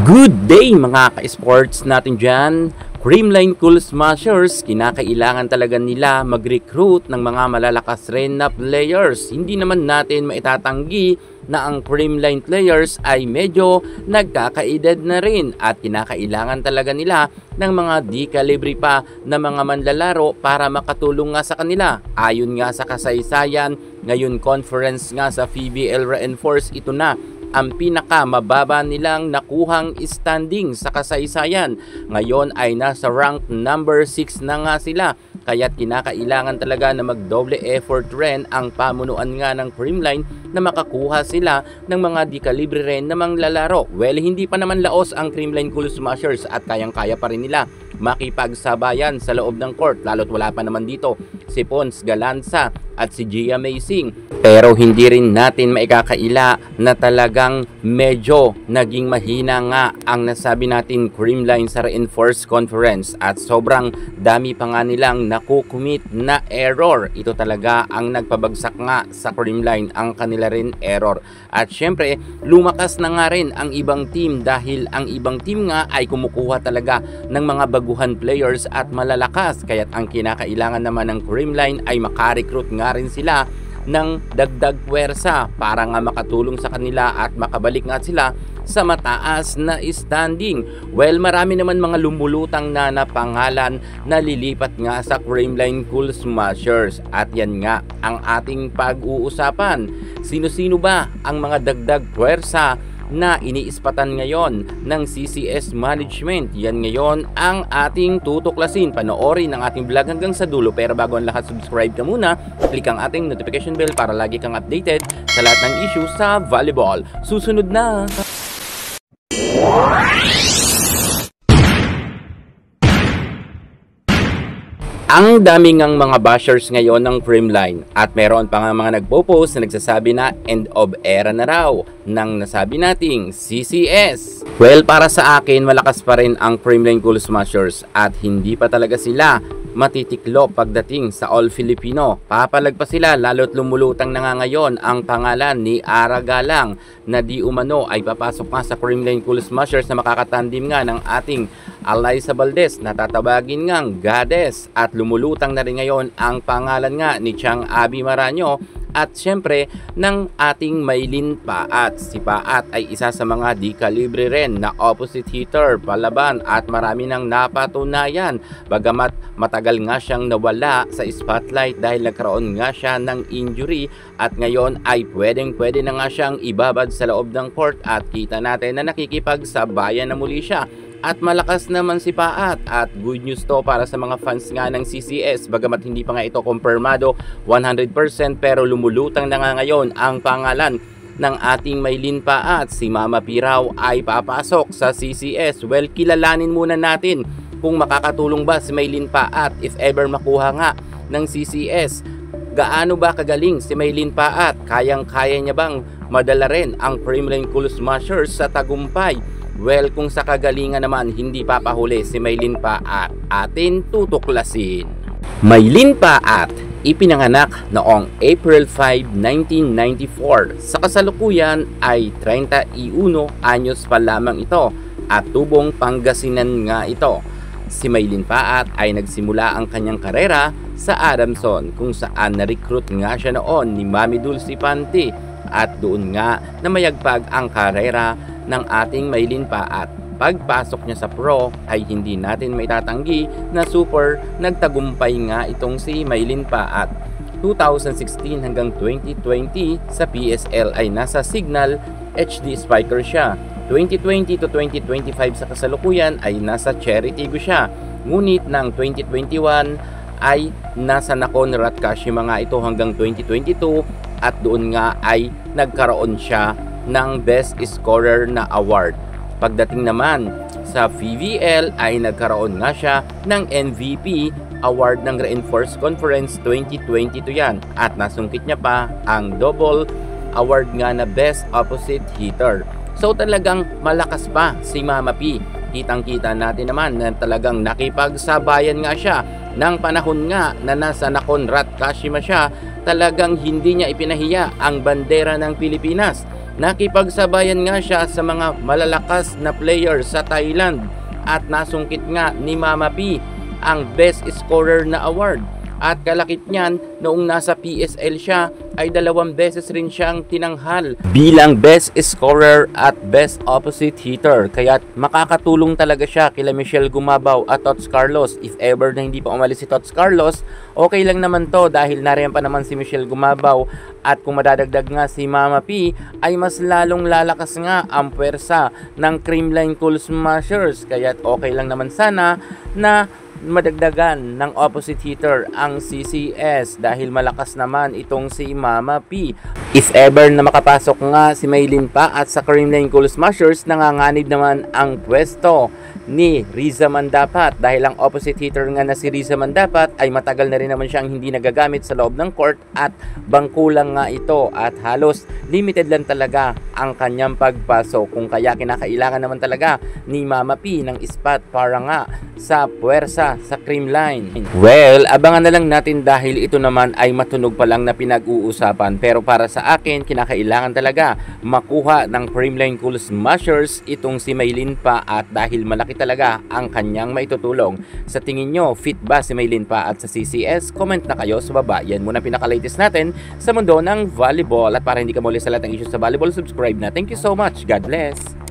Good day mga ka-sports natin dyan. Creamline Cool Smashers, kinakailangan talaga nila mag-recruit ng mga malalakas rin na players. Hindi naman natin maitatanggi na ang Creamline players ay medyo nagkakaedad na rin at kinakailangan talaga nila ng mga di-calibre pa na mga manlalaro para makatulong nga sa kanila. Ayon nga sa kasaysayan, ngayon conference nga sa PBL Reinforce, ito na ang pinakamababa nilang nakuhang standing sa kasaysayan. Ngayon ay nasa rank number 6 na nga sila. Kaya't kinakailangan talaga na magdoble effort rin ang pamunuan nga ng Creamline na makakuha sila ng mga di-calibre rin na manglalaro. Well, hindi pa naman laos ang Creamline Cool Smashers at kayang-kaya pa rin nila makipagsabayan sa loob ng court, lalo't wala pa naman dito si Pons Galanza at si Gia Maysing. Pero hindi rin natin maikakaila na talagang medyo naging mahina nga ang nasabi natin Creamline sa Reinforce Conference at sobrang dami pa nga nilang nakukumit na error. Ito talaga ang nagpabagsak nga sa Creamline, ang kanila rin error. At syempre, lumakas na nga rin ang ibang team dahil ang ibang team nga ay kumukuha talaga ng mga baguhan players at malalakas. Kaya't ang kinakailangan naman ng Creamline ay makarecruit nga rin sila ng dagdag puwersa para nga makatulong sa kanila at makabalik nga sila sa mataas na standing. Well, marami naman mga lumulutang na pangalan na lilipat nga sa Creamline Cool Smashers at yan nga ang ating pag-uusapan. Sino-sino ba ang mga dagdag puwersa na iniispatan ngayon ng CCS Management? Yan ngayon ang ating tutuklasin. Panoorin ang ating vlog hanggang sa dulo. Pero bago ang lahat, subscribe ka muna. Click ang ating notification bell para lagi kang updated sa lahat ng issue sa volleyball. Susunod na! Ang daming ang mga bashers ngayon ng Creamline at meron pa nga mga nagpo-post na nagsasabi na end of era na raw ng nasabi nating CCS. Well, para sa akin malakas pa rin ang Creamline Cool Smashers at hindi pa talaga sila matitiklo pagdating sa All Filipino. Papalag pa sila lalo't lumulutang na nga ngayon ang pangalan ni Ara Galang na di umano ay papasok nga sa Creamline Cool Smashers na makakatandim nga ng ating Alyssa Valdez na tatawagin ngang Goddess at lumulutang na rin ngayon ang pangalan nga ni Chang Abby Maraño at syempre ng ating Maylin Paat. Si Paat ay isa sa mga di-calibre rin na opposite hitter palaban at marami nang napatunayan. Bagamat matagal nga siyang nawala sa spotlight dahil nagkaroon nga siya ng injury at ngayon ay pwede na nga siyang ibabad sa loob ng court at kita natin na nakikipagsabayan na muli siya. At malakas naman si Paat at good news to para sa mga fans nga ng CCS. Bagamat hindi pa nga ito kumpirmado 100% pero lumulutang na nga ngayon ang pangalan ng ating Maylin Paat. Si Mama Piraw ay papasok sa CCS. Well, kilalanin muna natin kung makakatulong ba si Maylin Paat if ever makuha nga ng CCS. Gaano ba kagaling si Maylin Paat? Kayang-kaya niya bang madala rin ang Creamline Cool Smashers sa tagumpay? Well, kung sa kagalingan naman hindi papahuli si Maylin Paat, atin tutuklasin. Maylin Paat, ipinanganak noong April 5, 1994. Sa kasalukuyan ay 31 anyos pa lamang ito at tubong Pangasinan nga ito. Si Maylin Paat ay nagsimula ang kanyang karera sa Adamson kung saan na-recruit nga siya noon ni Mami Dulce Panti at doon nga na mayagpag ang karera ng ating Maylin Paat. Pagpasok niya sa pro ay hindi natin maitatanggi na super nagtagumpay nga itong si Maylin Paat. 2016 hanggang 2020 sa PSL ay nasa Signal HD Spiker siya. 2020 to 2025 sa kasalukuyan ay nasa Cherry Tigo siya. Ngunit ng 2021 ay nasa Nakon Ratkashima nga ito hanggang 2022 at doon nga ay nagkaroon siya ng Best Scorer na award. Pagdating naman sa PVL ay nagkaroon nga siya ng MVP award ng Reinforce Conference 2022 yan at nasungkit niya pa ang double award nga na Best Opposite Hitter. So talagang malakas pa si Mama P. Kitang-kita natin naman na talagang nakipagsabayan nga siya ng panahon nga na nasa Nakon Ratkashima siya. Talagang hindi niya ipinahiya ang bandera ng Pilipinas. Nakipagsabayan nga siya sa mga malalakas na player sa Thailand at nasungkit nga ni Mama P ang Best Scorer na award. At kalakip niyan, noong nasa PSL siya ay 2 beses rin siyang tinanghal bilang Best Scorer at Best Opposite Hitter. Kaya makakatulong talaga siya kila Michelle Gumabaw at Tots Carlos. If ever na hindi pa umalis si Tots Carlos, okay lang naman to dahil nariyan pa naman si Michelle Gumabaw. At kung madadagdag nga si Mama P, ay mas lalong lalakas nga ang puwersa ng Creamline Cool Smashers. Kaya okay lang naman sana na madagdagan ng opposite hitter ang CCS dahil malakas naman itong si Mama P. If ever na makapasok nga si Maylin pa at sa Creamline Cool Smashers, nanganganib naman ang pwesto ni Riza Mandapat dahil ang opposite hitter nga na si Riza Mandapat ay matagal na rin naman siyang hindi nagagamit sa loob ng court at bangkulang nga ito at halos limited lang talaga ang kanyang pagpasok, kung kaya kinakailangan naman talaga ni Mama P ng spot para nga sa puwersa sa Creamline. Well, abangan na lang natin dahil ito naman ay matunog pa lang na pinag-uusapan, pero para sa akin kinakailangan talaga makuha ng Creamline Cool Smashers itong si Maylin pa, at dahil malaki talaga ang kanyang maitutulong. Sa tingin nyo, fit ba si Maylin pa at sa CCS? Comment na kayo sa baba. Yan muna pinaka-latest natin sa mundo ng volleyball, at para hindi ka muli sa lahat ng issues sa volleyball, subscribe na. Thank you so much. God bless.